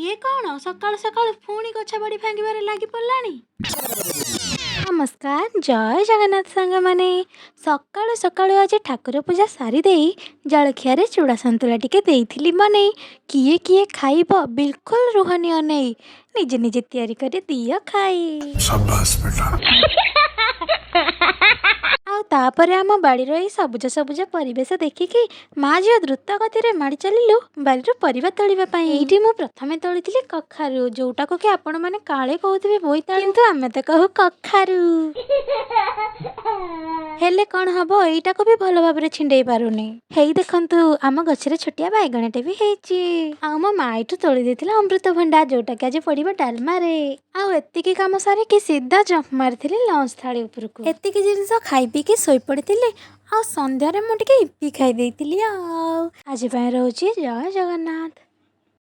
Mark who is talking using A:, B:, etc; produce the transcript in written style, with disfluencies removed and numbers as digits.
A: ଇଏ କ'ଣ ସକାଳୁ ସକାଳୁ ପୁଣି ଗଛ ବାଡ଼ି ଭାଙ୍ଗିବାରେ ଲାଗି ପଡ଼ିଲାଣି? ନମସ୍କାର, ଜୟ ଜଗନ୍ନାଥ ସାଙ୍ଗମାନେ। ସକାଳୁ ସକାଳୁ ଆଜି ଠାକୁର ପୂଜା ସାରିଦେଇ ଜଳଖିଆରେ ଚୁଡ଼ା ସନ୍ତୁଳା ଟିକେ ଦେଇଥିଲି ବନେଇ। କିଏ କିଏ ଖାଇବ ବିଲକୁଲ ରୁହନି ଅନେଇ, ନିଜେ ନିଜେ ତିଆରି କରି ଦିଅ ଖାଇ। ଆଉ ତାପରେ ଆମ ବାଡ଼ିର ଏଇ ସବୁଜ ସବୁଜ ପରିବେଶ ଦେଖିକି ମା ଝିଅ ଦ୍ରୁତ ଗତିରେ ମାଡ଼ି ଚାଲିଲୁ ବାଡ଼ିରୁ ପରିବା ତୋଳିବା ପାଇଁ। ଏଇଠି ମୁଁ ପ୍ରଥମେ ତୋଳିଥିଲି କଖାରୁ, ଯୋଉଟାକୁ କି ଆପଣମାନେ କାଳେ କହୁଥିବେ ବୋଇତାଳୁ, କିନ୍ତୁ ଆମେ ତ କହୁ କଖାରୁ। ହେଲେ କ'ଣ ହବ, ଏଇଟାକୁ ବି ଭଲ ଭାବରେ ଛିଣ୍ଡେଇ ପାରୁନି। ହେଇ ଦେଖନ୍ତୁ, ଆମ ଗଛରେ ଛୋଟିଆ ବାଇଗଣଟେ ବି ହେଇଛି। ଆଉ ମୋ ମା ଏଠୁ ତୋଳି ଦେଇଥିଲା ଅମୃତଭଣ୍ଡା, ଯୋଉଟାକି ଆଜି ପଡ଼ିବ ଡାଲମାରେ। ଆଉ ଏତିକି କାମ ସାରିକି ସିଧା ଜମ୍ପ ମାରିଥିଲି ଲଞ୍ଚ ଥାଳି ଉପରକୁ। ଏତିକି ଜିନିଷ ଖାଇ ପିଇକି ଶୋଇପଡ଼ିଥିଲି। ଆଉ ସନ୍ଧ୍ୟାରେ ମୁଁ ଟିକେ ଇପି ଖାଇ ଦେଇଥିଲି। ଆଉ ଆଜି ପାଇଁ ରହୁଛି, ଜୟ ଜଗନ୍ନାଥ।